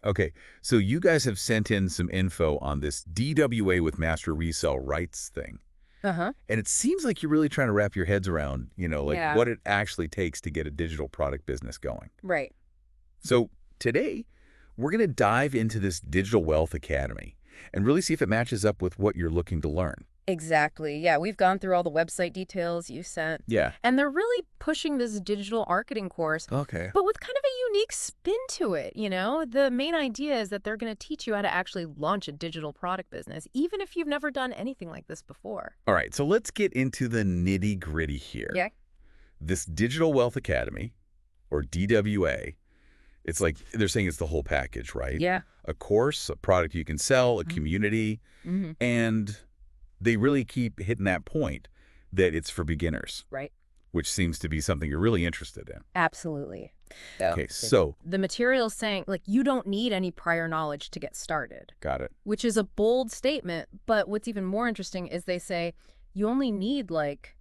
Okay, so you guys have sent in some info on this DWA with master resell rights thing. Uh-huh. And it seems like you're really trying to wrap your heads around, like Yeah. what it actually takes to get a digital product business going. Right. So today, we're going to dive into this Digital Wealth Academy and really see if it matches up with what you're looking to learn. Exactly. Yeah, we've gone through all the website details you sent. Yeah. And they're really pushing this digital marketing course, Okay. but with kind of a unique spin to it, you know? The main idea is that they're going to teach you how to actually launch a digital product business, even if you've never done anything like this before. All right, so let's get into the nitty-gritty here. Yeah. This Digital Wealth Academy, or DWA, it's like they're saying it's the whole package, right? Yeah. A course, a product you can sell, a community, Mm-hmm. and they really keep hitting that point that it's for beginners, Right. which seems to be something you're really interested in. Absolutely. Okay, so The material's saying, like, you don't need any prior knowledge to get started, got it. which is a bold statement. But what's even more interesting is they say you only need like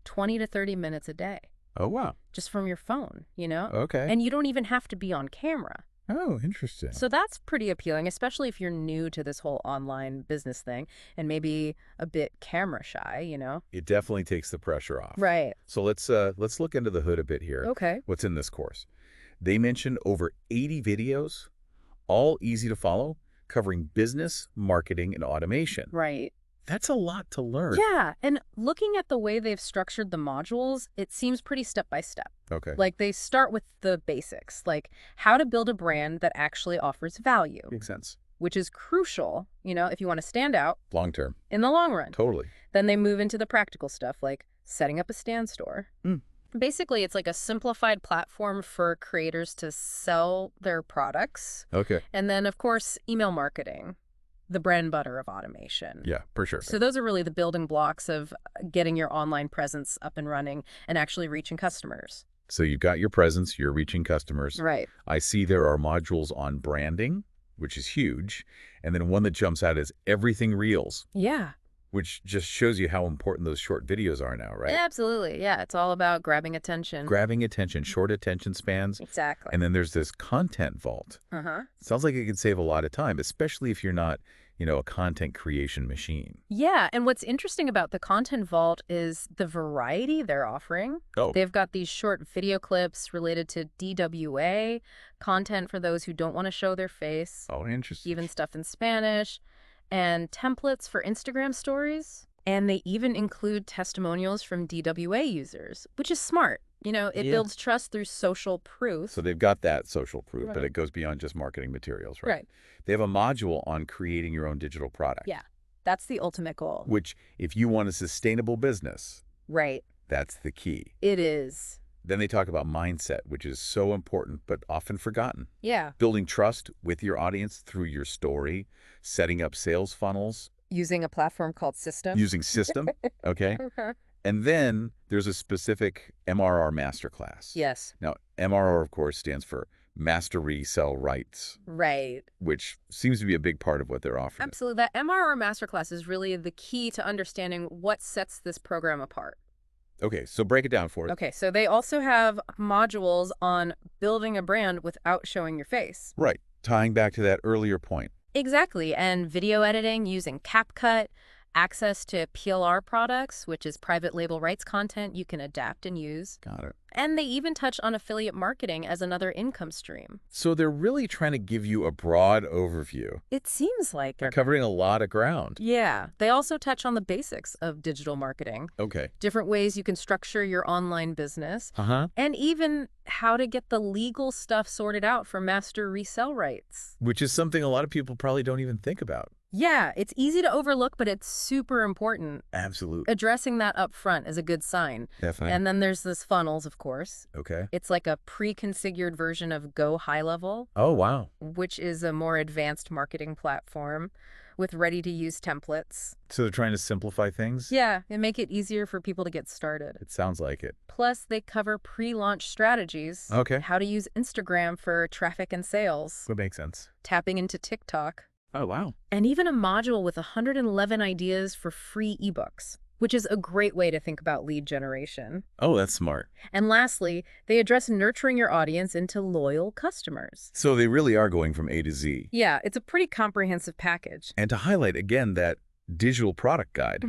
20 to 30 minutes a day Oh, wow. just from your phone, you know? Okay. And you don't even have to be on camera. Oh, interesting. So that's pretty appealing, especially if you're new to this whole online business thing and maybe a bit camera shy, you know? It definitely takes the pressure off. Right. So let's look into the hood a bit here. Okay. What's in this course? They mentioned over 80 videos, all easy to follow, covering business, marketing, and automation. Right. That's a lot to learn. Yeah. And looking at the way they've structured the modules, it seems pretty step by step. Okay. Like they start with the basics, like how to build a brand that actually offers value, Makes sense. which is crucial, you know, if you want to stand out Long term. in the long run. Totally. Then they move into the practical stuff like setting up a stand store. Mm. Basically, it's like a simplified platform for creators to sell their products. Okay. And then, of course, email marketing, the bread and butter of automation. Yeah, for sure. So those are really the building blocks of getting your online presence up and running and actually reaching customers. So you've got your presence, you're reaching customers. Right. I see there are modules on branding, which is huge. And then one that jumps out is everything reels, Yeah. which just shows you how important those short videos are now, right? Absolutely. Yeah. It's all about grabbing attention. Grabbing attention, short attention spans. Exactly. And then there's this content vault. Uh-huh. Sounds like it could save a lot of time, especially if you're not, a content creation machine. Yeah. And what's interesting about the Content Vault is the variety they're offering. Oh, They've got these short video clips related to DWA, content for those who don't want to show their face, interesting. even stuff in Spanish, and templates for Instagram stories. And they even include testimonials from DWA users, which is smart. You know, it Yeah. builds trust through social proof. So they've got that social proof, but Right. it goes beyond just marketing materials, right? Right. They have a module on creating your own digital product. Yeah. That's the ultimate goal. Which, if you want a sustainable business, Right. that's the key. It is. Then they talk about mindset, which is so important but often forgotten. Yeah. Building trust with your audience through your story, setting up sales funnels, Using a platform called System. using system, okay? Okay. And then there's a specific MRR masterclass. Yes. Now, MRR, of course, stands for Master Resell Rights, Right. which seems to be a big part of what they're offering. Absolutely. That MRR masterclass is really the key to understanding what sets this program apart. Okay, so break it down for us. Okay, so they also have modules on building a brand without showing your face. Right, tying back to that earlier point. Exactly, and video editing using CapCut, access to PLR products, which is private label rights content you can adapt and use. Got it. And they even touch on affiliate marketing as another income stream. So they're really trying to give you a broad overview. It seems like They're covering a lot of ground. Yeah, they also touch on the basics of digital marketing, Okay. different ways you can structure your online business, Uh-huh. and even how to get the legal stuff sorted out for master resell rights. Which is something a lot of people probably don't even think about. Yeah, it's easy to overlook, but it's super important. Absolutely. Addressing that up front is a good sign. Definitely. And then there's this funnels, of course. Okay. It's like a pre-configured version of Go High Level, Oh, wow. which is a more advanced marketing platform with ready-to-use templates. So they're trying to simplify things? Yeah, and make it easier for people to get started. It sounds like it. Plus, they cover pre-launch strategies. Okay. How to use Instagram for traffic and sales. That makes sense. Tapping into TikTok. Oh, wow. And even a module with 111 ideas for free ebooks. which is a great way to think about lead generation. Oh, that's smart. And lastly, they address nurturing your audience into loyal customers. So they really are going from A to Z. Yeah, it's a pretty comprehensive package. And to highlight again that digital product guide,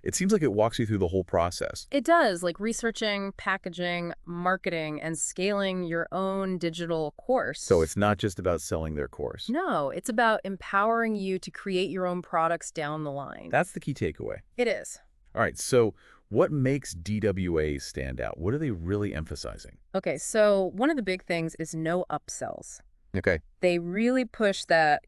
it seems like it walks you through the whole process. It does, like researching, packaging, marketing, and scaling your own digital course. So it's not just about selling their course. No, it's about empowering you to create your own products down the line. That's the key takeaway. It is. All right, so what makes DWA stand out? What are they really emphasizing? Okay, so one of the big things is no upsells. Okay. They really push that,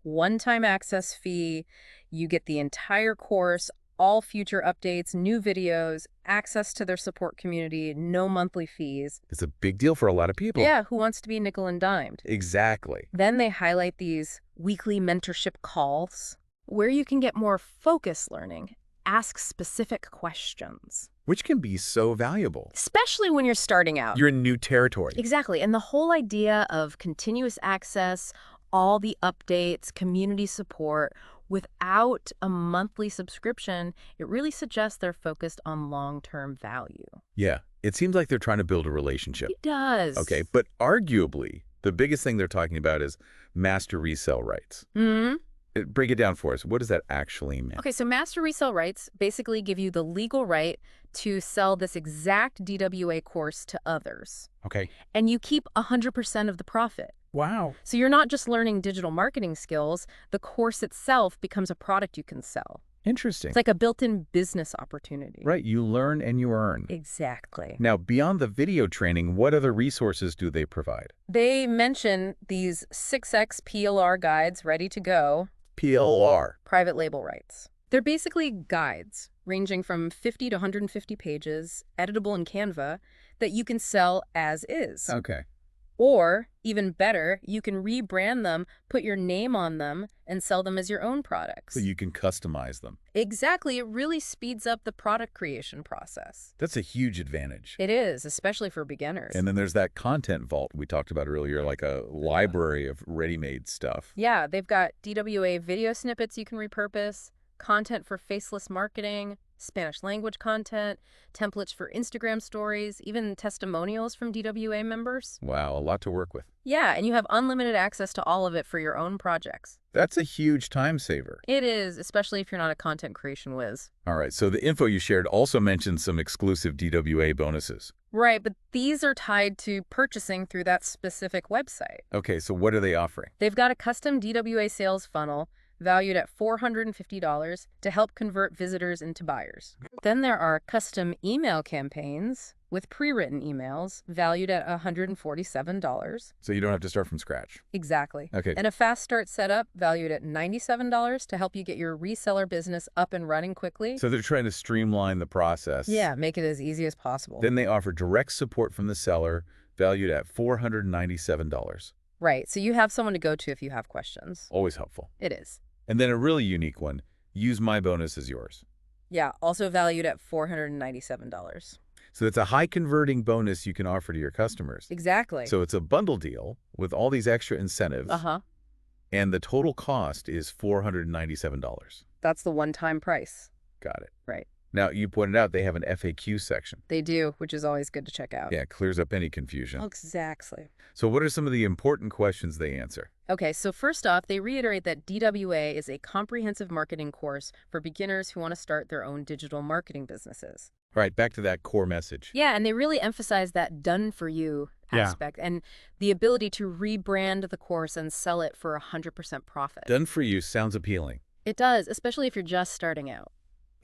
one-time access fee. You get the entire course, all future updates, new videos, access to their support community, no monthly fees. It's a big deal for a lot of people. Yeah, who wants to be nickel and dimed? Exactly. Then they highlight these weekly mentorship calls where you can get more focused learning, ask specific questions. Which can be so valuable. Especially when you're starting out. You're in new territory. Exactly. And the whole idea of continuous access, all the updates, community support, without a monthly subscription, it really suggests they're focused on long-term value. Yeah, it seems like they're trying to build a relationship. It does. Okay, but arguably, the biggest thing they're talking about is master resell rights. Break it down for us. What does that actually mean? Okay, so master resell rights basically give you the legal right to sell this exact DWA course to others. Okay. And you keep 100% of the profit. Wow. So you're not just learning digital marketing skills, the course itself becomes a product you can sell. Interesting. It's like a built-in business opportunity. Right, you learn and you earn. Exactly. Now, beyond the video training, what other resources do they provide? They mention these 6X PLR guides ready to go. PLR. Private label rights. They're basically guides ranging from 50 to 150 pages, editable in Canva, that you can sell as is. Okay. Or, even better, you can rebrand them, put your name on them, and sell them as your own products. So you can customize them. Exactly. It really speeds up the product creation process. That's a huge advantage. It is, especially for beginners. And then there's that content vault we talked about earlier, like a library of ready-made stuff. Yeah, they've got DWA video snippets you can repurpose, content for faceless marketing, Spanish language content, templates for Instagram stories, even testimonials from DWA members. Wow, a lot to work with. Yeah, and you have unlimited access to all of it for your own projects. That's a huge time saver. It is, especially if you're not a content creation whiz. All right, so the info you shared also mentioned some exclusive DWA bonuses. Right, but these are tied to purchasing through that specific website. Okay, so what are they offering? They've got a custom DWA sales funnel valued at $450 to help convert visitors into buyers. Then there are custom email campaigns with pre-written emails valued at $147. So you don't have to start from scratch. Exactly. Okay. And a fast start setup valued at $97 to help you get your reseller business up and running quickly. So they're trying to streamline the process. Yeah, make it as easy as possible. Then they offer direct support from the seller valued at $497. Right, so you have someone to go to if you have questions. Always helpful. It is. And then a really unique one, use my bonus as yours. Yeah, also valued at $497. So it's a high converting bonus you can offer to your customers. Exactly. So it's a bundle deal with all these extra incentives. And the total cost is $497. That's the one-time price. Got it. Right. Now, you pointed out they have an FAQ section. They do, which is always good to check out. Yeah, it clears up any confusion. Exactly. So what are some of the important questions they answer? Okay, so first off, they reiterate that DWA is a comprehensive marketing course for beginners who want to start their own digital marketing businesses. All right, back to that core message. Yeah, and they really emphasize that done-for-you aspect and the ability to rebrand the course and sell it for 100% profit. Done for you sounds appealing. It does, especially if you're just starting out.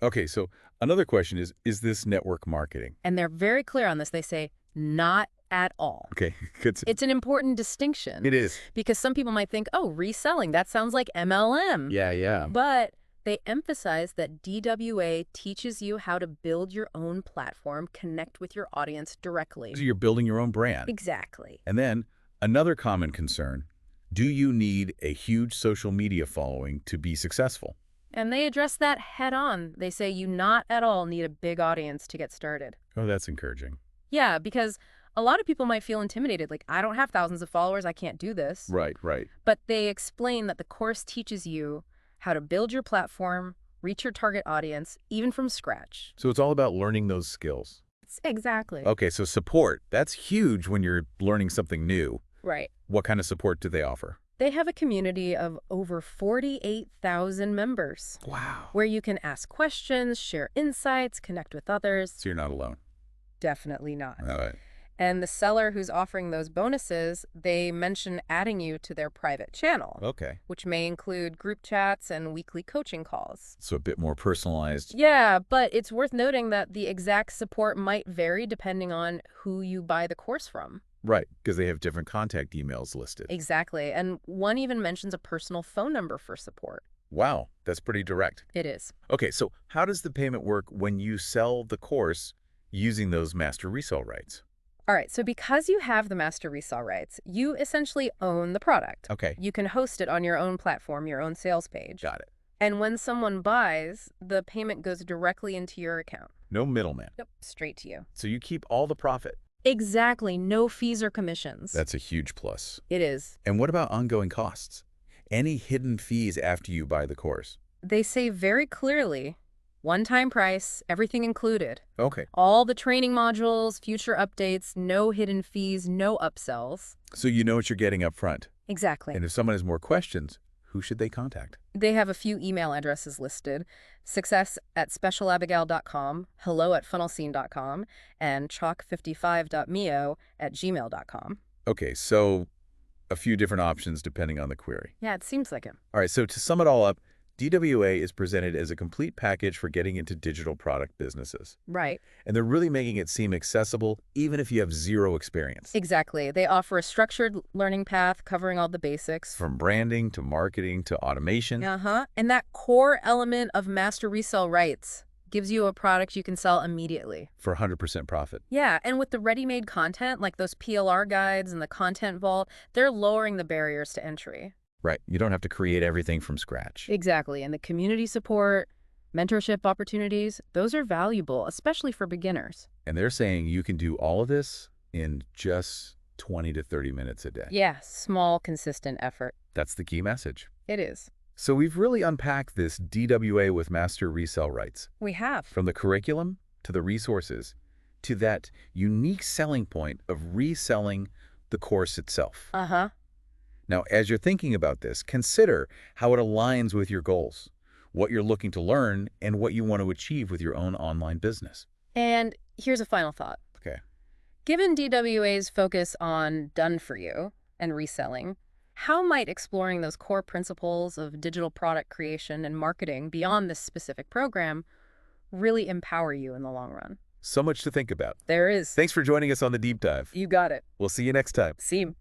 Okay, so another question is this network marketing? And they're very clear on this. They say, not at all. Okay, good. It's an important distinction. It is. Because some people might think, oh, reselling, that sounds like MLM. Yeah. But they emphasize that DWA teaches you how to build your own platform, connect with your audience directly. So you're building your own brand. Exactly. And then another common concern, do you need a huge social media following to be successful? And they address that head on. They say you not at all need a big audience to get started. Oh, that's encouraging. Yeah, because a lot of people might feel intimidated, like, I don't have thousands of followers, I can't do this. Right. But they explain that the course teaches you how to build your platform, reach your target audience, even from scratch. So it's all about learning those skills. Exactly. Okay, so support. That's huge when you're learning something new. Right. What kind of support do they offer? They have a community of over 48,000 members Wow. where you can ask questions, share insights, connect with others. So you're not alone. Definitely not. All right. And the seller who's offering those bonuses, they mention adding you to their private channel, Okay. which may include group chats and weekly coaching calls. So a bit more personalized. Yeah, but it's worth noting that the exact support might vary depending on who you buy the course from. Right, because they have different contact emails listed. Exactly. And one even mentions a personal phone number for support. Wow, that's pretty direct. It is. Okay, so how does the payment work when you sell the course using those master resale rights? All right, so because you have the master resale rights, you essentially own the product. Okay. You can host it on your own platform, your own sales page. Got it. And when someone buys, the payment goes directly into your account. No middleman. Yep, straight to you. So you keep all the profit. Exactly, no fees or commissions. That's a huge plus. It is. And what about ongoing costs? Any hidden fees after you buy the course? They say very clearly, one-time price, everything included. Okay. All the training modules, future updates, no hidden fees, no upsells. So you know what you're getting up front. Exactly. And if someone has more questions, who should they contact? They have a few email addresses listed: success@specialabigail.com, hello@funnelscene.com, and chalk55.mio@gmail.com. Okay, so a few different options depending on the query. Yeah, it seems like it. All right, so to sum it all up, DWA is presented as a complete package for getting into digital product businesses. Right. And they're really making it seem accessible even if you have zero experience. Exactly. They offer a structured learning path covering all the basics. From branding to marketing to automation. Uh-huh. And that core element of master resale rights gives you a product you can sell immediately. For 100% profit. Yeah, and with the ready-made content, like those PLR guides and the content vault, they're lowering the barriers to entry. Right. You don't have to create everything from scratch. Exactly. And the community support, mentorship opportunities, those are valuable, especially for beginners. And they're saying you can do all of this in just 20 to 30 minutes a day. Yeah, small, consistent effort. That's the key message. It is. So we've really unpacked this DWA with master resale rights. We have. From the curriculum to the resources to that unique selling point of reselling the course itself. Uh-huh. Now, as you're thinking about this, consider how it aligns with your goals, what you're looking to learn, and what you want to achieve with your own online business. And here's a final thought. Okay. Given DWA's focus on done for you and reselling, how might exploring those core principles of digital product creation and marketing beyond this specific program really empower you in the long run? So much to think about. There is. Thanks for joining us on the Deep Dive. You got it. We'll see you next time. See you.